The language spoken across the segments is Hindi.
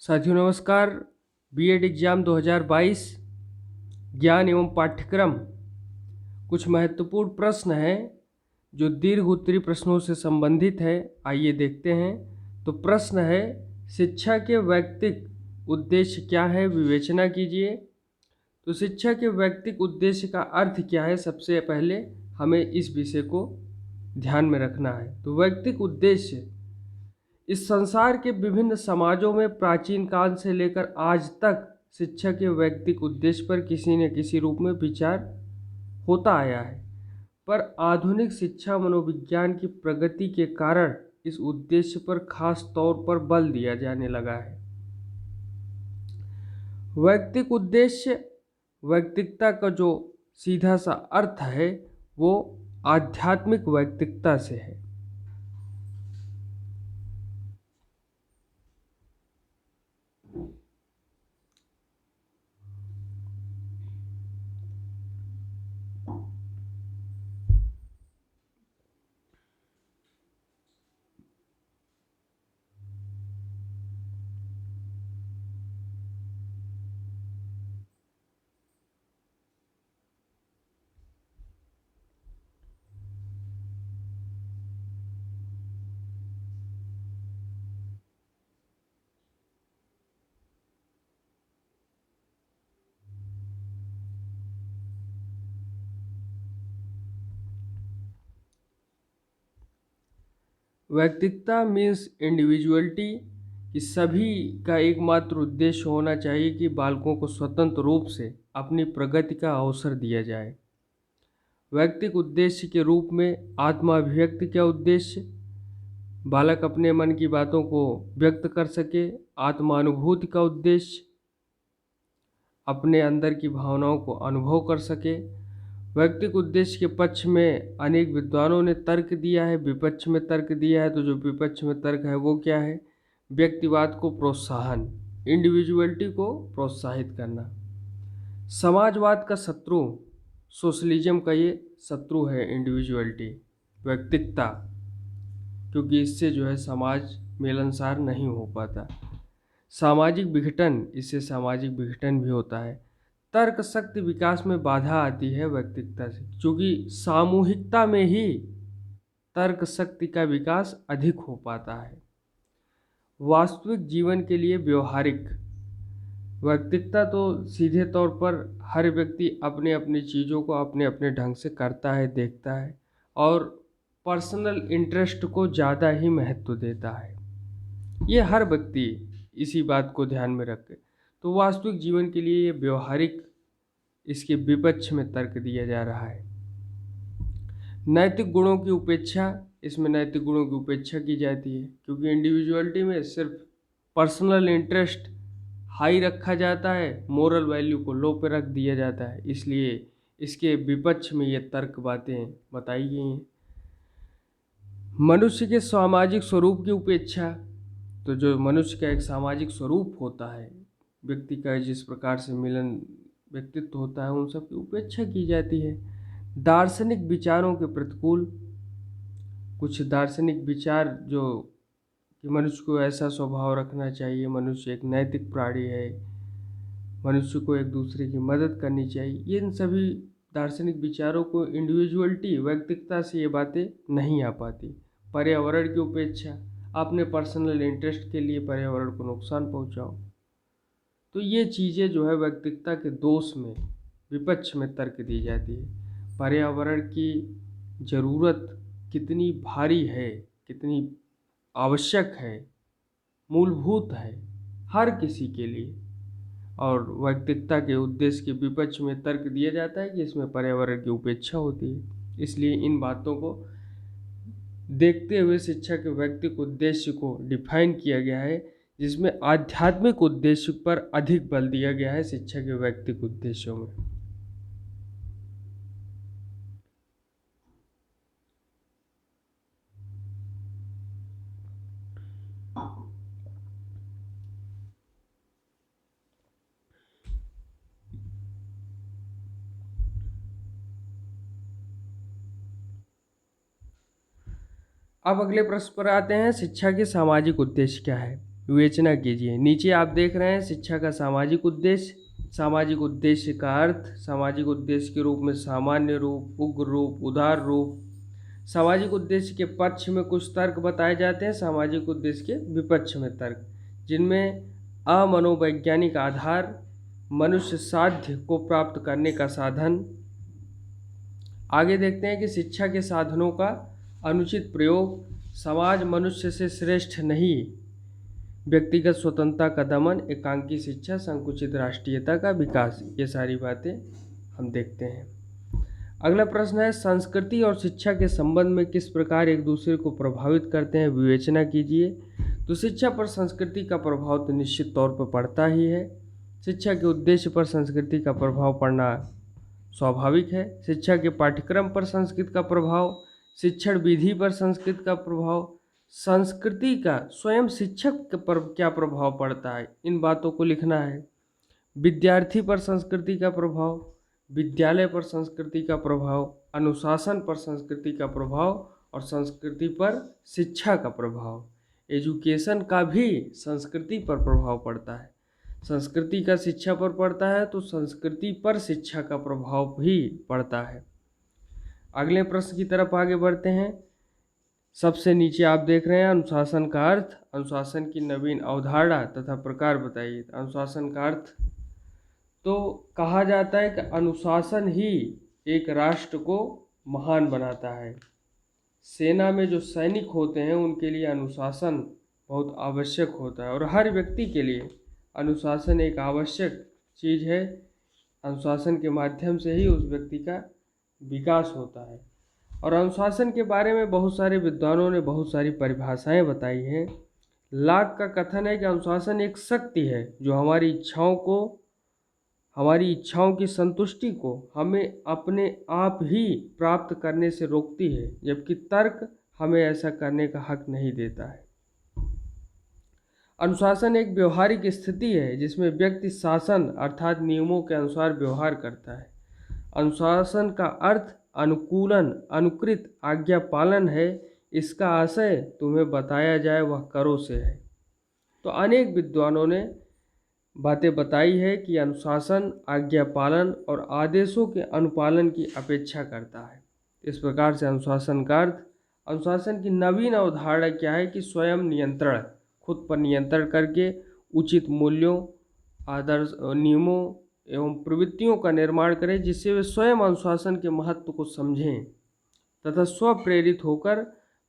साथियों नमस्कार। बीएड एग्ज़ाम 2022 ज्ञान एवं पाठ्यक्रम कुछ महत्वपूर्ण प्रश्न हैं जो दीर्घ उत्तरीय प्रश्नों से संबंधित है। आइए देखते हैं। तो प्रश्न है, शिक्षा के वैयक्तिक उद्देश्य क्या है, विवेचना कीजिए। तो शिक्षा के वैयक्तिक उद्देश्य का अर्थ क्या है, सबसे पहले हमें इस विषय को ध्यान में रखना है। तो वैयक्तिक उद्देश्य इस संसार के विभिन्न समाजों में प्राचीन काल से लेकर आज तक शिक्षा के वैयक्तिक उद्देश्य पर किसी न किसी रूप में विचार होता आया है, पर आधुनिक शिक्षा मनोविज्ञान की प्रगति के कारण इस उद्देश्य पर खास तौर पर बल दिया जाने लगा है। वैयक्तिक उद्देश्य, वैयक्तिकता का जो सीधा सा अर्थ है वो आध्यात्मिक वैयक्तिकता से है। वैयक्तिकता मीन्स इंडिविजुअलिटी, कि सभी का एकमात्र उद्देश्य होना चाहिए कि बालकों को स्वतंत्र रूप से अपनी प्रगति का अवसर दिया जाए। वैयक्तिक उद्देश्य के रूप में आत्माभिव्यक्ति का उद्देश्य, बालक अपने मन की बातों को व्यक्त कर सके। आत्मानुभूति का उद्देश्य, अपने अंदर की भावनाओं को अनुभव कर सके। वैयक्तिक उद्देश्य के पक्ष में अनेक विद्वानों ने तर्क दिया है, विपक्ष में तर्क दिया है। तो जो विपक्ष में तर्क है वो क्या है? व्यक्तिवाद को प्रोत्साहन, इंडिविजुअलिटी को प्रोत्साहित करना। समाजवाद का शत्रु, सोशलिज्म का ये शत्रु है इंडिविजुअलिटी, व्यक्तिकता, क्योंकि इससे जो है समाज मिलनसार नहीं हो पाता। सामाजिक विघटन, इससे सामाजिक विघटन भी होता है। तर्क शक्ति विकास में बाधा आती है वैयक्तिकता से, क्योंकि सामूहिकता में ही तर्क शक्ति का विकास अधिक हो पाता है। वास्तविक जीवन के लिए व्यवहारिक वैयक्तिकता, तो सीधे तौर पर हर व्यक्ति अपने अपनी चीज़ों को अपने अपने ढंग से करता है, देखता है और पर्सनल इंटरेस्ट को ज़्यादा ही महत्व देता है। ये हर व्यक्ति इसी बात को ध्यान में रखे। तो वास्तविक जीवन के लिए ये व्यवहारिक, इसके विपक्ष में तर्क दिया जा रहा है। नैतिक गुणों की उपेक्षा, इसमें नैतिक गुणों की उपेक्षा की जाती है, क्योंकि इंडिविजुअलिटी में सिर्फ पर्सनल इंटरेस्ट हाई रखा जाता है, मोरल वैल्यू को लो पे रख दिया जाता है। इसलिए इसके विपक्ष में ये तर्क बातें बताई गई हैं। मनुष्य के सामाजिक स्वरूप की उपेक्षा, तो जो मनुष्य का एक सामाजिक स्वरूप होता है, व्यक्ति का जिस प्रकार से मिलन व्यक्तित्व होता है, उन सब की उपेक्षा की जाती है। दार्शनिक विचारों के प्रतिकूल, कुछ दार्शनिक विचार जो कि मनुष्य को ऐसा स्वभाव रखना चाहिए, मनुष्य एक नैतिक प्राणी है, मनुष्य को एक दूसरे की मदद करनी चाहिए, ये इन सभी दार्शनिक विचारों को इंडिविजुअलिटी, व्यक्तिकता से ये बातें नहीं आ पाती। पर्यावरण की उपेक्षा, अपने पर्सनल इंटरेस्ट के लिए पर्यावरण को नुकसान पहुंचाओ। तो ये चीज़ें जो है व्यक्तिकता के दोष में, विपक्ष में तर्क दी जाती है। पर्यावरण की ज़रूरत कितनी भारी है, कितनी आवश्यक है, मूलभूत है हर किसी के लिए, और वैयक्तिकता के उद्देश्य के विपक्ष में तर्क दिया जाता है कि इसमें पर्यावरण की उपेक्षा होती है। इसलिए इन बातों को देखते हुए शिक्षा के वैयक्तिक उद्देश्य को डिफाइन किया गया है, जिसमें आध्यात्मिक उद्देश्य पर अधिक बल दिया गया है शिक्षा के वैयक्तिक उद्देश्यों में। अब अगले प्रश्न पर आते हैं, शिक्षा के सामाजिक उद्देश्य क्या है। विवेचना कीजिए। नीचे आप देख रहे हैं शिक्षा का सामाजिक उद्देश्य। सामाजिक उद्देश्य का अर्थ सामाजिक उद्देश्य के रूप में सामान्य रूप, उग्र रूप, उदार रूप। सामाजिक उद्देश्य के पक्ष में कुछ तर्क बताए जाते हैं, सामाजिक उद्देश्य के विपक्ष में तर्क, जिनमें अमनोवैज्ञानिक आधार, मनुष्य साध्य को प्राप्त करने का साधन। आगे देखते हैं कि शिक्षा के साधनों का अनुचित प्रयोग, समाज मनुष्य से श्रेष्ठ नहीं, व्यक्तिगत स्वतंत्रता का दमन, एकांकी शिक्षा, संकुचित राष्ट्रीयता का विकास, ये सारी बातें हम देखते हैं। अगला प्रश्न है संस्कृति और शिक्षा के संबंध में किस प्रकार एक दूसरे को प्रभावित करते हैं, विवेचना कीजिए। तो शिक्षा पर संस्कृति का प्रभाव तो निश्चित तौर पर पड़ता ही है। शिक्षा के उद्देश्य पर संस्कृति का प्रभाव पड़ना स्वाभाविक है। शिक्षा के पाठ्यक्रम पर संस्कृत का प्रभाव, शिक्षण विधि पर संस्कृत का प्रभाव, संस्कृति का स्वयं शिक्षक पर क्या प्रभाव पड़ता है, इन बातों को लिखना है। विद्यार्थी पर संस्कृति का प्रभाव, विद्यालय पर संस्कृति का प्रभाव, अनुशासन पर संस्कृति का प्रभाव और संस्कृति पर शिक्षा का प्रभाव। एजुकेशन का भी संस्कृति पर प्रभाव पड़ता है। संस्कृति का शिक्षा पर पड़ता है तो संस्कृति पर शिक्षा का प्रभाव भी पड़ता है। अगले प्रश्न की तरफ आगे बढ़ते हैं। सबसे नीचे आप देख रहे हैं अनुशासन का अर्थ, अनुशासन की नवीन अवधारणा तथा प्रकार बताइए। अनुशासन का अर्थ तो कहा जाता है कि अनुशासन ही एक राष्ट्र को महान बनाता है। सेना में जो सैनिक होते हैं उनके लिए अनुशासन बहुत आवश्यक होता है और हर व्यक्ति के लिए अनुशासन एक आवश्यक चीज़ है। अनुशासन के माध्यम से ही उस व्यक्ति का विकास होता है। और अनुशासन के बारे में बहुत सारे विद्वानों ने बहुत सारी परिभाषाएं बताई हैं। लाक का कथन है कि अनुशासन एक शक्ति है जो हमारी इच्छाओं की संतुष्टि को हमें अपने आप ही प्राप्त करने से रोकती है, जबकि तर्क हमें ऐसा करने का हक नहीं देता है। अनुशासन एक व्यवहारिक स्थिति है जिसमें व्यक्ति शासन अर्थात नियमों के अनुसार व्यवहार करता है। अनुशासन का अर्थ अनुकूलन, अनुकृत, आज्ञा पालन है। इसका आशय तुम्हें बताया जाए वह करो से है। तो अनेक विद्वानों ने बातें बताई है कि अनुशासन आज्ञा पालन और आदेशों के अनुपालन की अपेक्षा करता है। इस प्रकार से अनुशासन का अर्थ, अनुशासन की नवीन अवधारणा क्या है कि स्वयं नियंत्रण, खुद पर नियंत्रण करके उचित मूल्यों, आदर्श, नियमों एवं प्रवृत्तियों का निर्माण करें जिससे वे स्वयं अनुशासन के महत्व को समझें तथा स्वप्रेरित होकर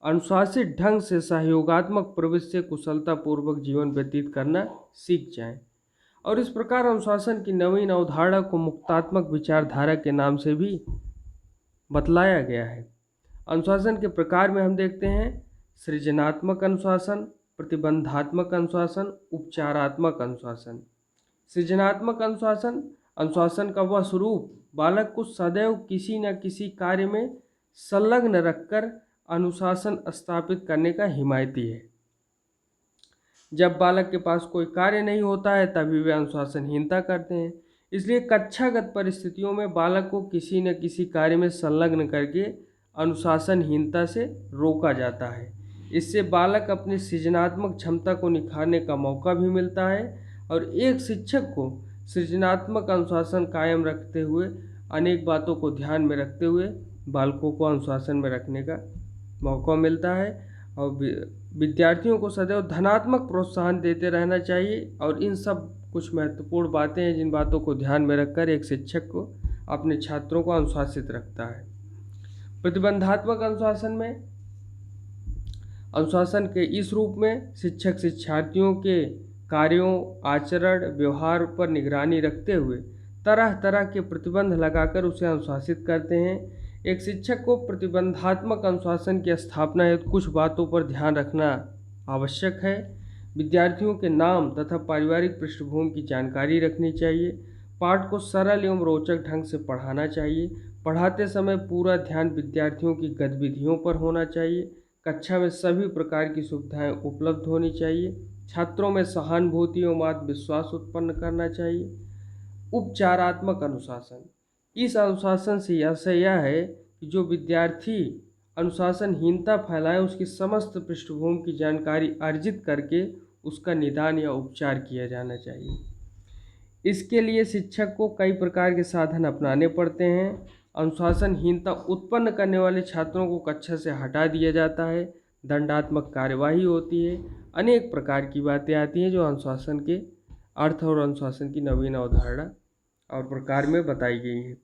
अनुशासित ढंग से सहयोगात्मक प्रवृत्ति से कुशलतापूर्वक जीवन व्यतीत करना सीख जाएं। और इस प्रकार अनुशासन की नवीन अवधारणा को मुक्तात्मक विचारधारा के नाम से भी बतलाया गया है। अनुशासन के प्रकार में हम देखते हैं सृजनात्मक अनुशासन, प्रतिबंधात्मक अनुशासन, उपचारात्मक अनुशासन। सृजनात्मक अनुशासन, अनुशासन का वह स्वरूप बालक को सदैव किसी न किसी कार्य में संलग्न रखकर अनुशासन स्थापित करने का हिमायती है। जब बालक के पास कोई कार्य नहीं होता है तभी वे अनुशासनहीनता करते हैं। इसलिए कक्षागत परिस्थितियों में बालक को किसी न किसी कार्य में संलग्न करके अनुशासनहीनता से रोका जाता है। इससे बालक अपनी सृजनात्मक क्षमता को निखारने का मौका भी मिलता है और एक शिक्षक को सृजनात्मक अनुशासन कायम रखते हुए अनेक बातों को ध्यान में रखते हुए बालकों को अनुशासन में रखने का मौका मिलता है। और विद्यार्थियों को सदैव धनात्मक प्रोत्साहन देते रहना चाहिए। और इन सब कुछ महत्वपूर्ण बातें हैं जिन बातों को ध्यान में रखकर एक शिक्षक को अपने छात्रों को अनुशासित रखता है। प्रतिबंधात्मक अनुशासन में, अनुशासन के इस रूप में शिक्षक शिक्षार्थियों के कार्यों, आचरण, व्यवहार पर निगरानी रखते हुए तरह तरह के प्रतिबंध लगाकर उसे अनुशासित करते हैं। एक शिक्षक को प्रतिबंधात्मक अनुशासन की स्थापना हेतु कुछ बातों पर ध्यान रखना आवश्यक है। विद्यार्थियों के नाम तथा पारिवारिक पृष्ठभूमि की जानकारी रखनी चाहिए। पाठ को सरल एवं रोचक ढंग से पढ़ाना चाहिए। पढ़ाते समय पूरा ध्यान विद्यार्थियों की गतिविधियों पर होना चाहिए। कक्षा में सभी प्रकार की सुविधाएं उपलब्ध होनी चाहिए। छात्रों में सहानुभूति एवं आत्मविश्वास उत्पन्न करना चाहिए। उपचारात्मक अनुशासन, इस अनुशासन से आशय यह है कि जो विद्यार्थी अनुशासनहीनता फैलाए उसकी समस्त पृष्ठभूमि की जानकारी अर्जित करके उसका निदान या उपचार किया जाना चाहिए। इसके लिए शिक्षक को कई प्रकार के साधन अपनाने पड़ते हैं। अनुशासनहीनता उत्पन्न करने वाले छात्रों को कक्षा से हटा दिया जाता है, दंडात्मक कार्यवाही होती है, अनेक प्रकार की बातें आती हैं जो अनुशासन के अर्थ और अनुशासन की नवीन अवधारणा और प्रकार में बताई गई हैं।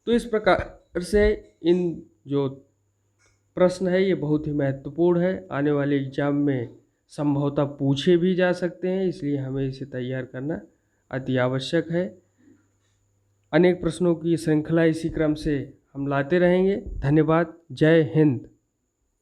तो इस प्रकार से इन जो प्रश्न है ये बहुत ही महत्वपूर्ण है, आने वाले एग्जाम में संभवतः पूछे भी जा सकते हैं, इसलिए हमें इसे तैयार करना अति आवश्यक है। अनेक प्रश्नों की श्रृंखला इसी क्रम से हम लाते रहेंगे। धन्यवाद। जय हिंद।